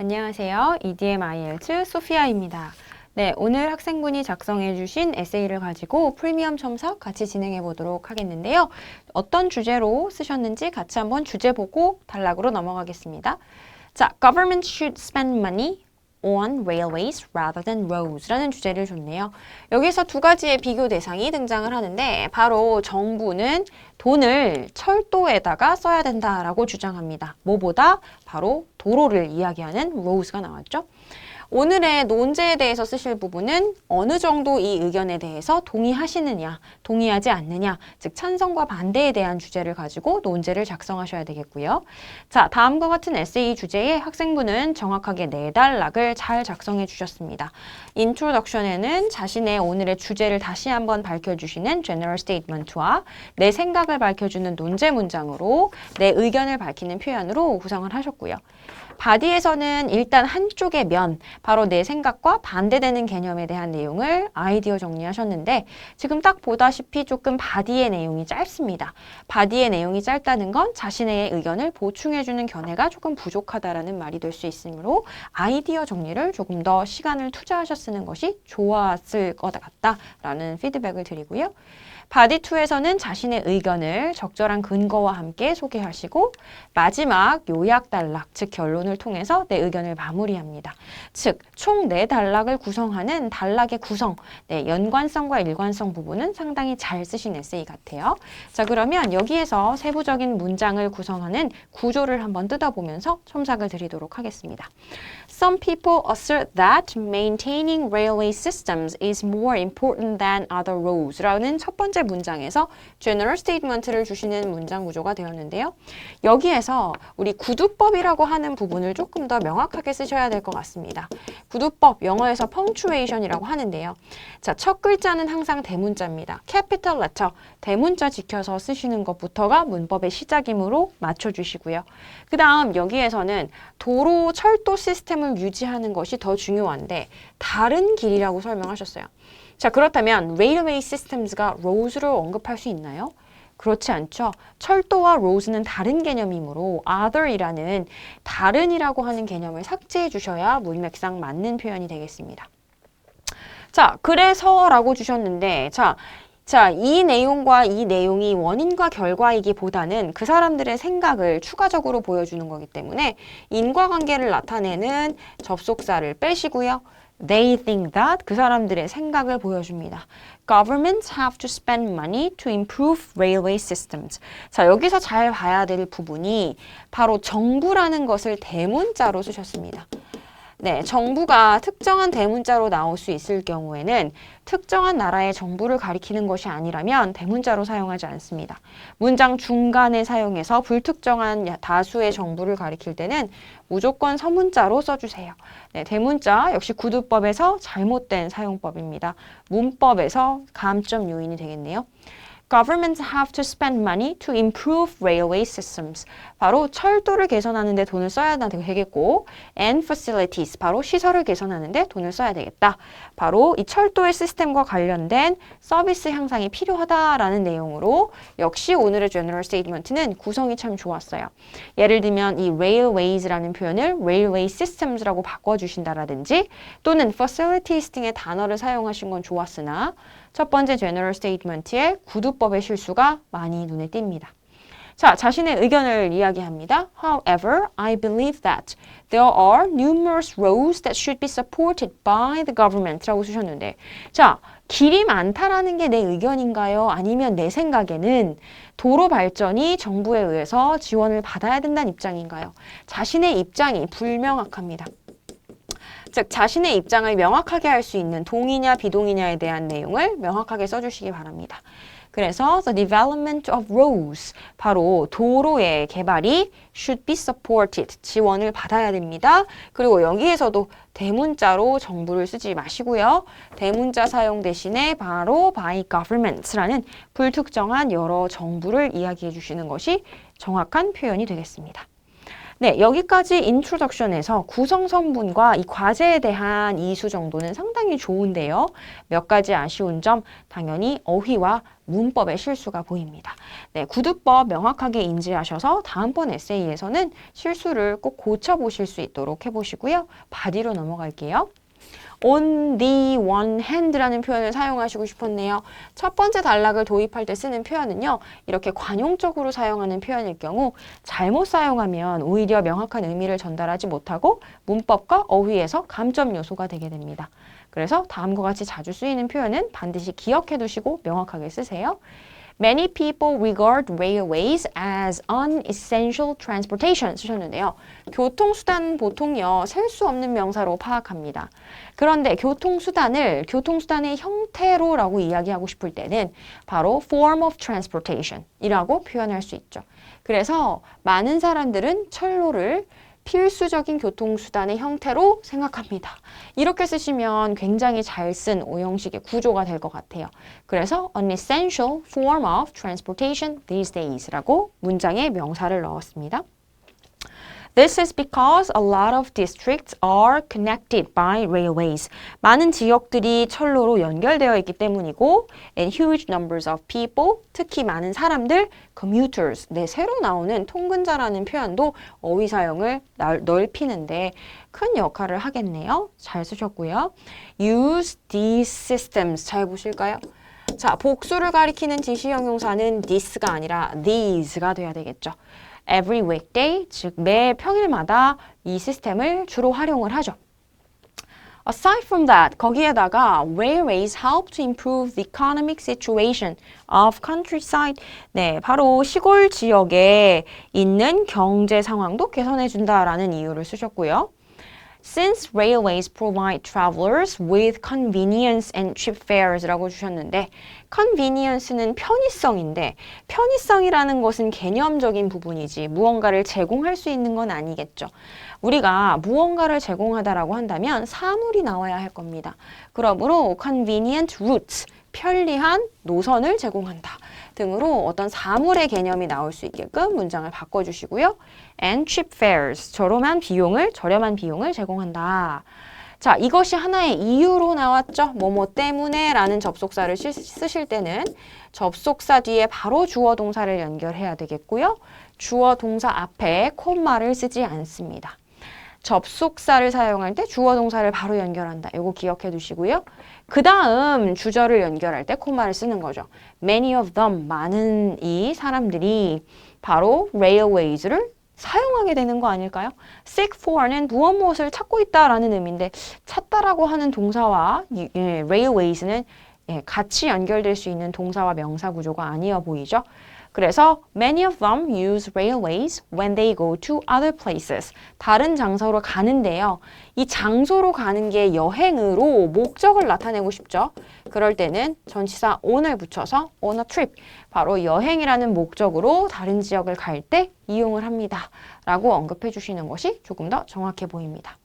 안녕하세요. EDM IELTS 소피아입니다. 네, 오늘 학생분이 작성해 주신 에세이를 가지고 프리미엄 첨삭 같이 진행해 보도록 하겠는데요. 어떤 주제로 쓰셨는지 같이 한번 주제 보고 단락으로 넘어가겠습니다. 자, Government should spend money on railways rather than roads라는 주제를 줬네요. 여기서 두 가지의 비교 대상이 등장을 하는데 바로 정부는 돈을 철도에다가 써야 된다라고 주장합니다. 뭐보다? 바로 도로를 이야기하는 roads가 나왔죠. 오늘의 논제에 대해서 쓰실 부분은 어느 정도 이 의견에 대해서 동의하시느냐, 동의하지 않느냐, 즉 찬성과 반대에 대한 주제를 가지고 논제를 작성하셔야 되겠고요. 자, 다음과 같은 에세이 주제에 학생분은 정확하게 4단락을 잘 작성해 주셨습니다. 인트로덕션에는 자신의 오늘의 주제를 다시 한번 밝혀주시는 general statement와 내 생각을 밝혀주는 논제 문장으로 내 의견을 밝히는 표현으로 구성을 하셨고요. 바디에서는 일단 한쪽의 면, 바로 내 생각과 반대되는 개념에 대한 내용을 아이디어 정리하셨는데 지금 딱 보다시피 조금 바디의 내용이 짧습니다. 바디의 내용이 짧다는 건 자신의 의견을 보충해주는 견해가 조금 부족하다라는 말이 될 수 있으므로 아이디어 정리를 조금 더 시간을 투자하셨는 것이 좋았을 것 같다라는 피드백을 드리고요. 바디2에서는 자신의 의견을 적절한 근거와 함께 소개하시고 마지막 요약 단락, 즉 결론을 통해서 내 의견을 마무리합니다. 즉, 총 4단락을 구성하는 단락의 구성, 연관성과 일관성 부분은 상당히 잘 쓰신 에세이 같아요. 자, 그러면 여기에서 세부적인 문장을 구성하는 구조를 한번 뜯어보면서 첨삭을 드리도록 하겠습니다. Some people assert that maintaining railway systems is more important than other roads 라는 첫 번째 문장에서 general statement를 주시는 문장 구조가 되었는데요. 여기에서 우리 구두법이라고 하는 부분을 조금 더 명확하게 쓰셔야 될 것 같습니다. 구두법, 영어에서 punctuation이라고 하는데요. 자, 첫 글자는 항상 대문자입니다. capital letter, 대문자 지켜서 쓰시는 것부터가 문법의 시작이므로 맞춰주시고요. 그 다음 여기에서는 도로, 철도 시스템을 유지하는 것이 더 중요한데 다른 길이라고 설명하셨어요. 자, 그렇다면 railway systems가 roads를 언급할 수 있나요? 그렇지 않죠. 철도와 roads는 다른 개념이므로 other이라는 다른이라고 하는 개념을 삭제해 주셔야 문맥상 맞는 표현이 되겠습니다. 자, 그래서라고 주셨는데 자, 이 내용과 이 내용이 원인과 결과이기보다는 그 사람들의 생각을 추가적으로 보여주는 거기 때문에 인과관계를 나타내는 접속사를 빼시고요. They think that 그 사람들의 생각을 보여줍니다. Governments have to spend money to improve railway systems. 자, 여기서 잘 봐야 될 부분이 바로 정부라는 것을 대문자로 쓰셨습니다. 네, 정부가 특정한 대문자로 나올 수 있을 경우에는 특정한 나라의 정부를 가리키는 것이 아니라면 대문자로 사용하지 않습니다. 문장 중간에 사용해서 불특정한 다수의 정부를 가리킬 때는 무조건 서문자로 써주세요. 네, 대문자 역시 구두법에서 잘못된 사용법입니다. 문법에서 감점 요인이 되겠네요. Governments have to spend money to improve railway systems. 바로 철도를 개선하는 데 돈을 써야 되겠고 and facilities, 바로 시설을 개선하는 데 돈을 써야 되겠다. 바로 이 철도의 시스템과 관련된 서비스 향상이 필요하다라는 내용으로 역시 오늘의 general statement는 구성이 참 좋았어요. 예를 들면 이 railways라는 표현을 railway systems라고 바꿔주신다라든지 또는 facilities 등의 단어를 사용하신 건 좋았으나 첫 번째 general statement의 구두법의 실수가 많이 눈에 띕니다. 자, 자신의 의견을 이야기합니다. However, I believe that there are numerous roads that should be supported by the government 라고 쓰셨는데 자, 길이 많다라는 게 내 의견인가요? 아니면 내 생각에는 도로 발전이 정부에 의해서 지원을 받아야 된다는 입장인가요? 자신의 입장이 불명확합니다. 즉, 자신의 입장을 명확하게 할 수 있는 동의냐 비동의냐에 대한 내용을 명확하게 써주시기 바랍니다. 그래서 the development of roads, 바로 도로의 개발이 should be supported, 지원을 받아야 됩니다. 그리고 여기에서도 대문자로 정부를 쓰지 마시고요. 대문자 사용 대신에 바로 by governments라는 불특정한 여러 정부를 이야기해 주시는 것이 정확한 표현이 되겠습니다. 네, 여기까지 introduction에서 구성성분과 이 과제에 대한 이수 정도는 상당히 좋은데요. 몇 가지 아쉬운 점, 당연히 어휘와 문법의 실수가 보입니다. 네, 구두법 명확하게 인지하셔서 다음번 에세이에서는 실수를 꼭 고쳐보실 수 있도록 해보시고요. 바디로 넘어갈게요. on the one hand라는 표현을 사용하시고 싶었네요. 첫 번째 단락을 도입할 때 쓰는 표현은요. 이렇게 관용적으로 사용하는 표현일 경우 잘못 사용하면 오히려 명확한 의미를 전달하지 못하고 문법과 어휘에서 감점 요소가 되게 됩니다. 그래서 다음과 같이 자주 쓰이는 표현은 반드시 기억해 두시고 명확하게 쓰세요. Many people regard railways as unessential transportation 쓰셨는데요. 교통수단 보통요, 셀 수 없는 명사로 파악합니다. 그런데 교통수단의 형태로라고 이야기하고 싶을 때는 바로 form of transportation 이라고 표현할 수 있죠. 그래서 많은 사람들은 철로를 필수적인 교통수단의 형태로 생각합니다. 이렇게 쓰시면 굉장히 잘 쓴 오형식의 구조가 될 것 같아요. 그래서 an essential form of transportation these days라고 문장에 명사를 넣었습니다. This is because a lot of districts are connected by railways. 많은 지역들이 철로로 연결되어 있기 때문이고 and huge numbers of people, 특히 많은 사람들, commuters, 네, 새로 나오는 통근자라는 표현도 어휘 사용을 넓히는데 큰 역할을 하겠네요. 잘 쓰셨고요. Use these systems. 잘 보실까요? 자, 복수를 가리키는 지시형용사는 this가 아니라 these가 돼야 되겠죠. Every weekday, 즉 매 평일마다 이 시스템을 주로 활용을 하죠. Aside from that, 거기에다가 railways help to improve the economic situation of countryside. 네, 바로 시골 지역에 있는 경제 상황도 개선해 준다라는 이유를 쓰셨고요. Since railways provide travelers with convenience and cheap fares라고 주셨는데 convenience는 편의성인데 편의성이라는 것은 개념적인 부분이지 무언가를 제공할 수 있는 건 아니겠죠. 우리가 무언가를 제공하다라고 한다면 사물이 나와야 할 겁니다. 그러므로 convenient routes, 편리한 노선을 제공한다 등으로 어떤 사물의 개념이 나올 수 있게끔 문장을 바꿔주시고요. And cheap fares, 저렴한 비용을 제공한다. 자, 이것이 하나의 이유로 나왔죠. 뭐뭐 때문에 라는 접속사를 쓰실 때는 접속사 뒤에 바로 주어 동사를 연결해야 되겠고요. 주어 동사 앞에 콤마를 쓰지 않습니다. 접속사를 사용할 때 주어 동사를 바로 연결한다. 이거 기억해 두시고요. 그 다음 주절을 연결할 때 콤마를 쓰는 거죠. Many of them, 많은 이 사람들이 바로 railways를 사용하게 되는 거 아닐까요? seek for는 무엇을 찾고 있다라는 의미인데 찾다라고 하는 동사와 railways는 같이 연결될 수 있는 동사와 명사 구조가 아니어 보이죠? 그래서 many of them use railways when they go to other places. 다른 장소로 가는데요. 이 장소로 가는 게 여행으로 목적을 나타내고 싶죠. 그럴 때는 전치사 on을 붙여서 on a trip. 바로 여행이라는 목적으로 다른 지역을 갈 때 이용을 합니다. 라고 언급해 주시는 것이 조금 더 정확해 보입니다.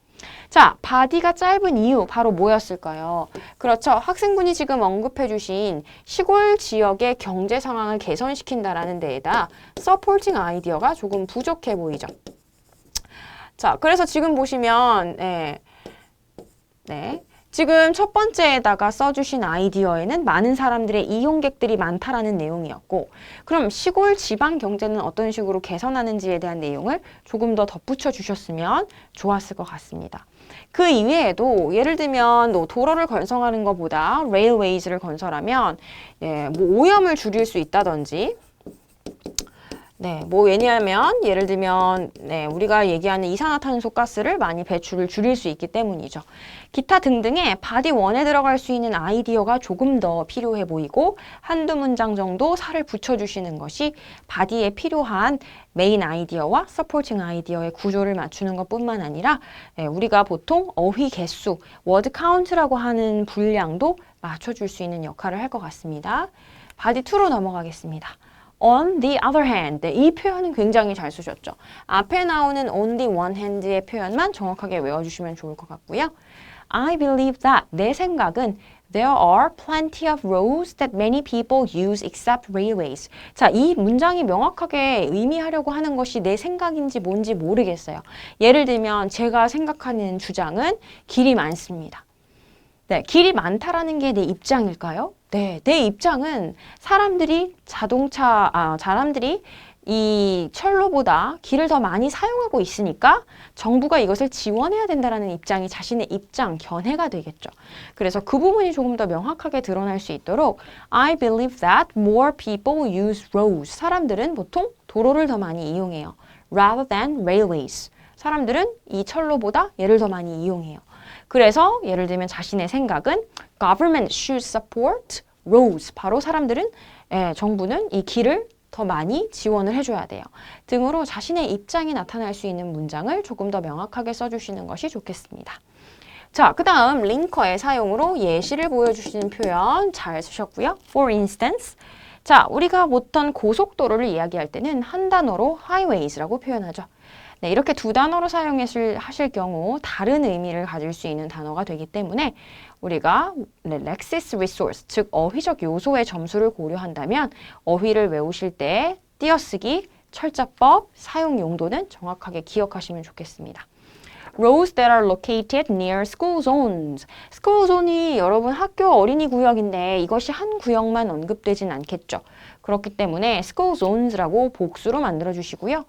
자, 바디가 짧은 이유 바로 뭐였을까요? 그렇죠. 학생분이 지금 언급해 주신 시골 지역의 경제 상황을 개선시킨다라는 데에다 서포팅 아이디어가 조금 부족해 보이죠. 자, 그래서 지금 보시면 지금 첫 번째에다가 써주신 아이디어에는 많은 사람들의 이용객들이 많다라는 내용이었고 그럼 시골 지방 경제는 어떤 식으로 개선하는지에 대한 내용을 조금 더 덧붙여 주셨으면 좋았을 것 같습니다. 그 이외에도 예를 들면 도로를 건설하는 것보다 레일웨이즈를 건설하면 뭐 오염을 줄일 수 있다든지 왜냐하면 예를 들면 우리가 얘기하는 이산화탄소 가스를 많이 배출을 줄일 수 있기 때문이죠. 기타 등등의 바디 1에 들어갈 수 있는 아이디어가 조금 더 필요해 보이고 한두 문장 정도 살을 붙여주시는 것이 바디에 필요한 메인 아이디어와 서포팅 아이디어의 구조를 맞추는 것뿐만 아니라 우리가 보통 어휘 개수, 워드 카운트라고 하는 분량도 맞춰줄 수 있는 역할을 할 것 같습니다. 바디 2로 넘어가겠습니다. On the other hand, 이 표현은 굉장히 잘 쓰셨죠. 앞에 나오는 on the one hand의 표현만 정확하게 외워주시면 좋을 것 같고요. I believe that, 내 생각은 There are plenty of roads that many people use except railways. 자, 이 문장이 명확하게 의미하려고 하는 것이 내 생각인지 뭔지 모르겠어요. 예를 들면 제가 생각하는 주장은 길이 많습니다. 네, 길이 많다라는 게 내 입장일까요? 네, 내 입장은 사람들이 이 철로보다 길을 더 많이 사용하고 있으니까 정부가 이것을 지원해야 된다라는 입장이 자신의 입장, 견해가 되겠죠. 그래서 그 부분이 조금 더 명확하게 드러날 수 있도록 I believe that more people use roads. 사람들은 보통 도로를 더 많이 이용해요. rather than railways. 사람들은 이 철로보다 얘를 더 많이 이용해요. 그래서 예를 들면 자신의 생각은 government should support roads. 바로 사람들은 정부는 이 길을 더 많이 지원을 해줘야 돼요. 등으로 자신의 입장이 나타날 수 있는 문장을 조금 더 명확하게 써주시는 것이 좋겠습니다. 자, 그 다음 링커의 사용으로 예시를 보여주시는 표현 잘 쓰셨고요. For instance, 자, 우리가 보통 고속도로를 이야기할 때는 한 단어로 highways라고 표현하죠. 네, 이렇게 두 단어로 사용하실 경우 다른 의미를 가질 수 있는 단어가 되기 때문에 우리가 렉시스 리소스, 즉 어휘적 요소의 점수를 고려한다면 어휘를 외우실 때 띄어쓰기, 철자법, 사용 용도는 정확하게 기억하시면 좋겠습니다. Roads that are located near school zones. school zone이 여러분 학교 어린이 구역인데 이것이 한 구역만 언급되진 않겠죠. 그렇기 때문에 school zones라고 복수로 만들어 주시고요.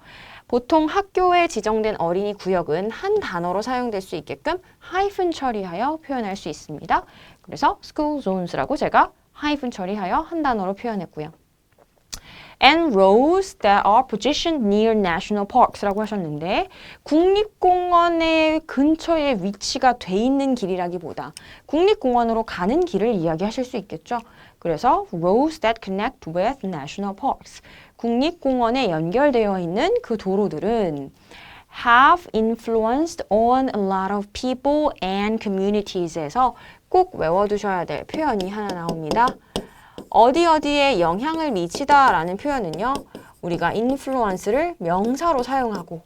보통 학교에 지정된 어린이 구역은 한 단어로 사용될 수 있게끔 하이픈 처리하여 표현할 수 있습니다. 그래서 school zones라고 제가 하이픈 처리하여 한 단어로 표현했고요. And roads that are positioned near national parks라고 하셨는데 국립공원의 근처에 위치가 돼 있는 길이라기보다 국립공원으로 가는 길을 이야기하실 수 있겠죠. 그래서 roads that connect with national parks. 국립공원에 연결되어 있는 그 도로들은 have influenced on a lot of people and communities에서 꼭 외워두셔야 될 표현이 하나 나옵니다. 어디에 영향을 미치다라는 표현은요. 우리가 influence를 명사로 사용하고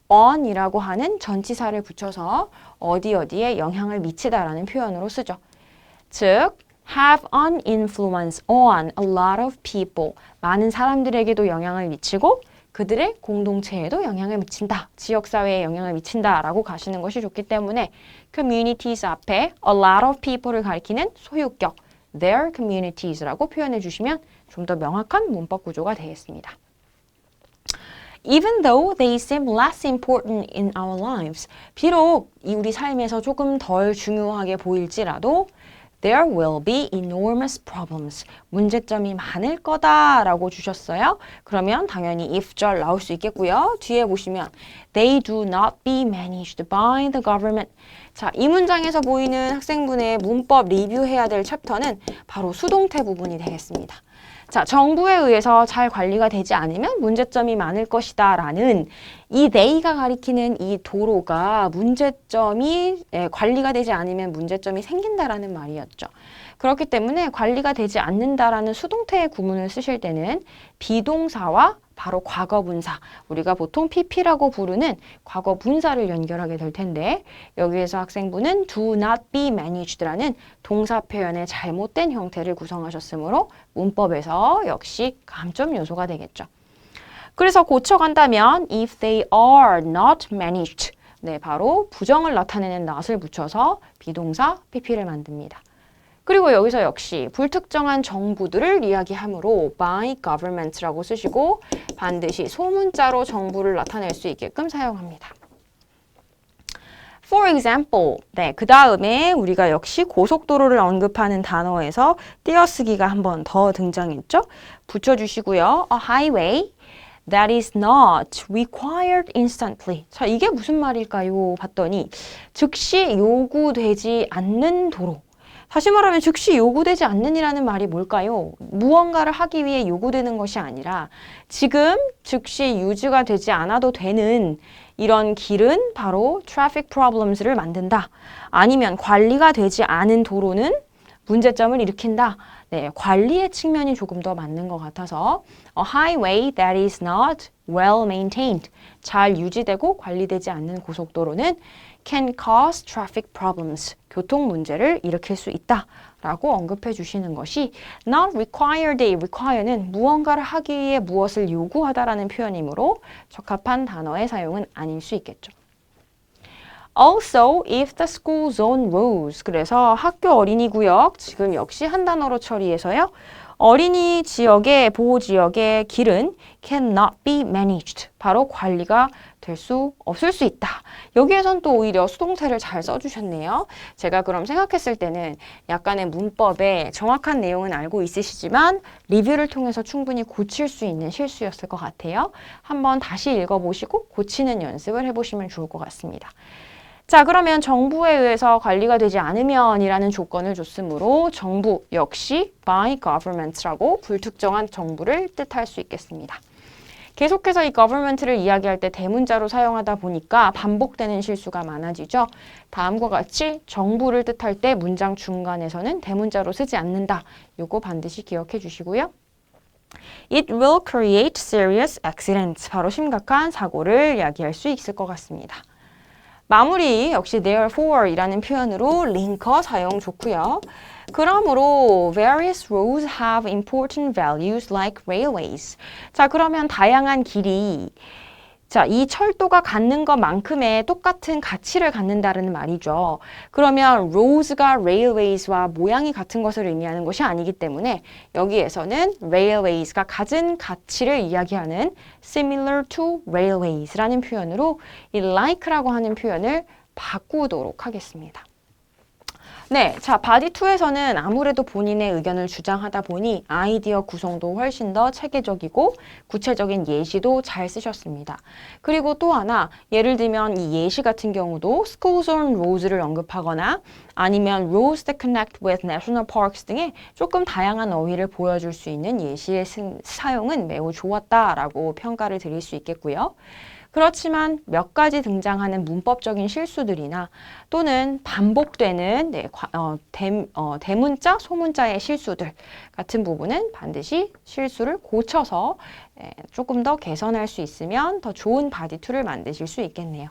on이라고 하는 전치사를 붙여서 어디에 영향을 미치다라는 표현으로 쓰죠. 즉 have an influence on a lot of people. 많은 사람들에게도 영향을 미치고 그들의 공동체에도 영향을 미친다. 지역사회에 영향을 미친다라고 가시는 것이 좋기 때문에 communities 앞에 a lot of people를 가리키는 소유격 their communities라고 표현해 주시면 좀 더 명확한 문법 구조가 되겠습니다. Even though they seem less important in our lives. 비록 우리 삶에서 조금 덜 중요하게 보일지라도 There will be enormous problems. 문제점이 많을 거다라고 주셨어요. 그러면 당연히 if절 나올 수 있겠고요. 뒤에 보시면 They do not be managed by the government. 자, 이 문장에서 보이는 학생분의 문법 리뷰해야 될 챕터는 바로 수동태 부분이 되겠습니다. 자, 정부에 의해서 잘 관리가 되지 않으면 문제점이 많을 것이다 라는 이 they가 가리키는 이 도로가 문제점이 관리가 되지 않으면 문제점이 생긴다라는 말이었죠. 그렇기 때문에 관리가 되지 않는다라는 수동태의 구문을 쓰실 때는 비동사와 바로 과거분사, 우리가 보통 PP라고 부르는 과거분사를 연결하게 될 텐데 여기에서 학생분은 do not be managed라는 동사 표현의 잘못된 형태를 구성하셨으므로 문법에서 역시 감점 요소가 되겠죠. 그래서 고쳐간다면 if they are not managed, 네, 바로 부정을 나타내는 not을 붙여서 비동사 PP를 만듭니다. 그리고 여기서 역시 불특정한 정부들을 이야기하므로 by government라고 쓰시고 반드시 소문자로 정부를 나타낼 수 있게끔 사용합니다. For example, 네, 그 다음에 우리가 역시 고속도로를 언급하는 단어에서 띄어쓰기가 한 번 더 등장했죠. 붙여주시고요. A highway that is not required instantly. 자, 이게 무슨 말일까요? 봤더니 즉시 요구되지 않는 도로. 다시 말하면 즉시 요구되지 않는 이라는 말이 뭘까요? 무언가를 하기 위해 요구되는 것이 아니라 지금 즉시 유지가 되지 않아도 되는 이런 길은 바로 traffic problems를 만든다. 아니면 관리가 되지 않은 도로는 문제점을 일으킨다. 네, 관리의 측면이 조금 더 맞는 것 같아서 A highway that is not well maintained. 잘 유지되고 관리되지 않는 고속도로는 can cause traffic problems. 교통 문제를 일으킬 수 있다 라고 언급해 주시는 것이 not required, require는 무언가를 하기 위해 무엇을 요구하다라는 표현이므로 적합한 단어의 사용은 아닐 수 있겠죠. Also, if the school zone rules. 그래서 학교 어린이 구역, 지금 역시 한 단어로 처리해서요. 어린이 지역의, 보호 지역의 길은 cannot be managed. 바로 관리가 될 수 없을 수 있다. 여기에선 또 오히려 수동태를 잘 써주셨네요. 제가 그럼 생각했을 때는 약간의 문법에 정확한 내용은 알고 있으시지만 리뷰를 통해서 충분히 고칠 수 있는 실수였을 것 같아요. 한번 다시 읽어보시고 고치는 연습을 해보시면 좋을 것 같습니다. 자, 그러면 정부에 의해서 관리가 되지 않으면 이라는 조건을 줬으므로 정부 역시 by government라고 불특정한 정부를 뜻할 수 있겠습니다. 계속해서 이 government를 이야기할 때 대문자로 사용하다 보니까 반복되는 실수가 많아지죠. 다음과 같이 정부를 뜻할 때 문장 중간에서는 대문자로 쓰지 않는다. 요거 반드시 기억해 주시고요. It will create serious accidents. 바로 심각한 사고를 이야기할 수 있을 것 같습니다. 마무리 역시 therefore 이라는 표현으로 링커 사용 좋고요. 그러므로 various roads have important values like railways. 자, 그러면 다양한 길이 자, 이 철도가 갖는 것만큼의 똑같은 가치를 갖는다는 말이죠. 그러면 roads가 railways와 모양이 같은 것을 의미하는 것이 아니기 때문에 여기에서는 railways가 가진 가치를 이야기하는 similar to railways라는 표현으로 이 like라고 하는 표현을 바꾸도록 하겠습니다. 네, 자, 바디 2에서는 아무래도 본인의 의견을 주장하다 보니 아이디어 구성도 훨씬 더 체계적이고 구체적인 예시도 잘 쓰셨습니다. 그리고 또 하나, 예를 들면 이 예시 같은 경우도 schools on roads를 언급하거나 아니면 roads that connect with national parks 등의 조금 다양한 어휘를 보여줄 수 있는 예시의 사용은 매우 좋았다라고 평가를 드릴 수 있겠고요. 그렇지만 몇 가지 등장하는 문법적인 실수들이나 또는 반복되는 대문자, 소문자의 실수들 같은 부분은 반드시 실수를 고쳐서 조금 더 개선할 수 있으면 더 좋은 바디 2를 만드실 수 있겠네요.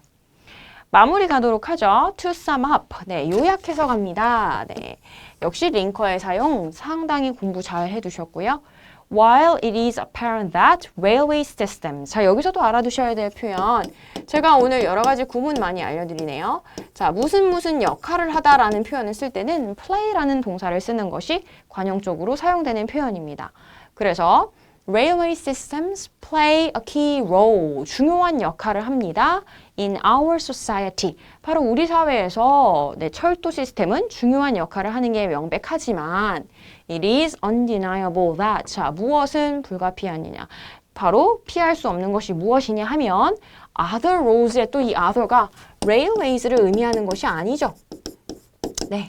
마무리 가도록 하죠. To sum up. 네, 요약해서 갑니다. 네, 역시 링커의 사용 상당히 공부 잘 해두셨고요. While it is apparent that railway systems. 자, 여기서도 알아두셔야 될 표현. 제가 오늘 여러 가지 구문 많이 알려드리네요. 자, 무슨 역할을 하다라는 표현을 쓸 때는 play라는 동사를 쓰는 것이 관용적으로 사용되는 표현입니다. 그래서 Railway systems play a key role. 중요한 역할을 합니다. In our society. 바로 우리 사회에서 철도 시스템은 중요한 역할을 하는 게 명백하지만 It is undeniable that. 자, 무엇은 불가피하느냐. 바로 피할 수 없는 것이 무엇이냐 하면 other roads의 또 이 other가 railways를 의미하는 것이 아니죠. 네,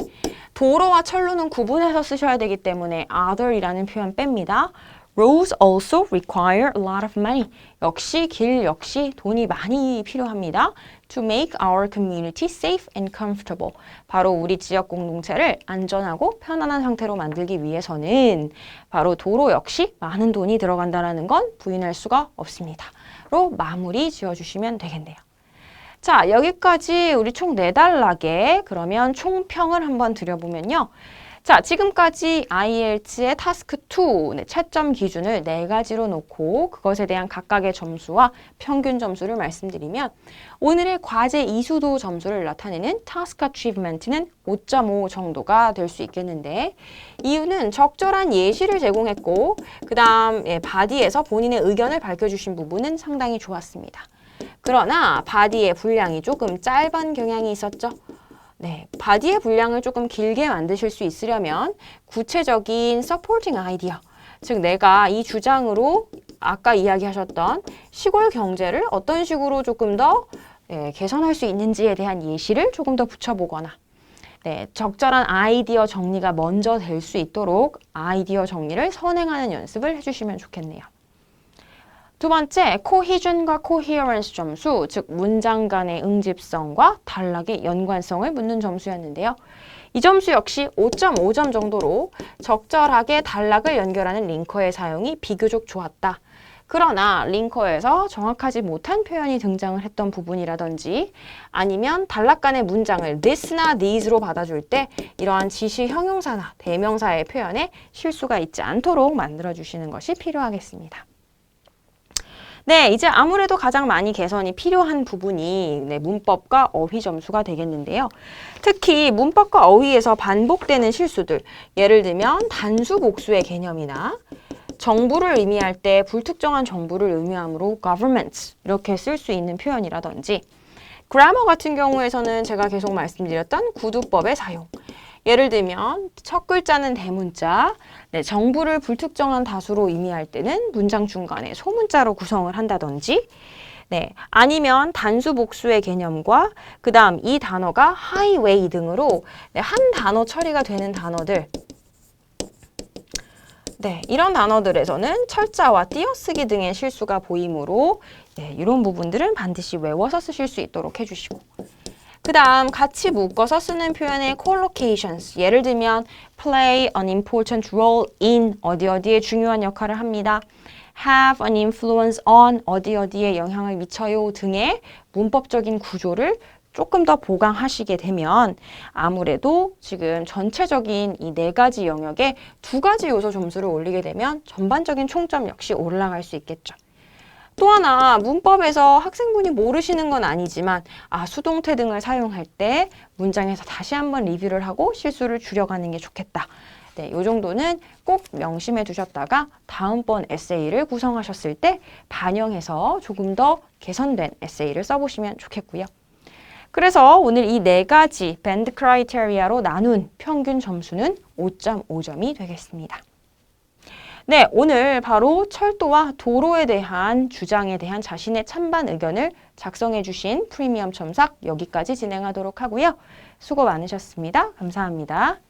도로와 철로는 구분해서 쓰셔야 되기 때문에 other이라는 표현 뺍니다. Roads also require a lot of money. 역시 길 역시 돈이 많이 필요합니다. To make our community safe and comfortable. 바로 우리 지역 공동체를 안전하고 편안한 상태로 만들기 위해서는 바로 도로 역시 많은 돈이 들어간다는 건 부인할 수가 없습니다. 로 마무리 지어주시면 되겠네요. 자, 여기까지 우리 총 4단락에 그러면 총평을 한번 드려보면요. 자, 지금까지 IELTS의 타스크 2 채점 기준을 4가지로 놓고 그것에 대한 각각의 점수와 평균 점수를 말씀드리면 오늘의 과제 이수도 점수를 나타내는 타스크 achievement는 5.5 정도가 될 수 있겠는데 이유는 적절한 예시를 제공했고 그 다음 바디에서 본인의 의견을 밝혀주신 부분은 상당히 좋았습니다. 그러나 바디의 분량이 조금 짧은 경향이 있었죠. 네, 바디의 분량을 조금 길게 만드실 수 있으려면 구체적인 supporting 아이디어, 즉 내가 이 주장으로 아까 이야기하셨던 시골 경제를 어떤 식으로 조금 더 개선할 수 있는지에 대한 예시를 조금 더 붙여보거나 적절한 아이디어 정리가 먼저 될 수 있도록 아이디어 정리를 선행하는 연습을 해주시면 좋겠네요. 두 번째, cohesion과 coherence 점수, 즉 문장 간의 응집성과 단락의 연관성을 묻는 점수였는데요. 이 점수 역시 5.5점 정도로 적절하게 단락을 연결하는 링커의 사용이 비교적 좋았다. 그러나 링커에서 정확하지 못한 표현이 등장을 했던 부분이라든지 아니면 단락간의 문장을 this나 these로 받아줄 때 이러한 지시 형용사나 대명사의 표현에 실수가 있지 않도록 만들어주시는 것이 필요하겠습니다. 네, 이제 아무래도 가장 많이 개선이 필요한 부분이 문법과 어휘 점수가 되겠는데요. 특히 문법과 어휘에서 반복되는 실수들, 예를 들면 단수 복수의 개념이나 정부를 의미할 때 불특정한 정부를 의미하므로 government 이렇게 쓸 수 있는 표현이라든지 grammar 같은 경우에서는 제가 계속 말씀드렸던 구두법의 사용, 예를 들면 첫 글자는 대문자, 정부를 불특정한 다수로 의미할 때는 문장 중간에 소문자로 구성을 한다든지 아니면 단수 복수의 개념과 그 다음 이 단어가 highway 등으로 한 단어 처리가 되는 단어들 이런 단어들에서는 철자와 띄어쓰기 등의 실수가 보이므로 이런 부분들은 반드시 외워서 쓰실 수 있도록 해주시고 그 다음 같이 묶어서 쓰는 표현의 collocations, 예를 들면 play an important role in 어디어디에 중요한 역할을 합니다. have an influence on 어디어디에 영향을 미쳐요 등의 문법적인 구조를 조금 더 보강하시게 되면 아무래도 지금 전체적인 이 4가지 영역에 2가지 요소 점수를 올리게 되면 전반적인 총점 역시 올라갈 수 있겠죠. 또 하나 문법에서 학생분이 모르시는 건 아니지만 수동태 등을 사용할 때 문장에서 다시 한번 리뷰를 하고 실수를 줄여가는 게 좋겠다. 이 정도는 꼭 명심해 두셨다가 다음번 에세이를 구성하셨을 때 반영해서 조금 더 개선된 에세이를 써보시면 좋겠고요. 그래서 오늘 이 4가지 밴드 크라이테리아로 나눈 평균 점수는 5.5점이 되겠습니다. 네, 오늘 바로 철도와 도로에 대한 주장에 대한 자신의 찬반 의견을 작성해 주신 프리미엄 첨삭 여기까지 진행하도록 하고요. 수고 많으셨습니다. 감사합니다.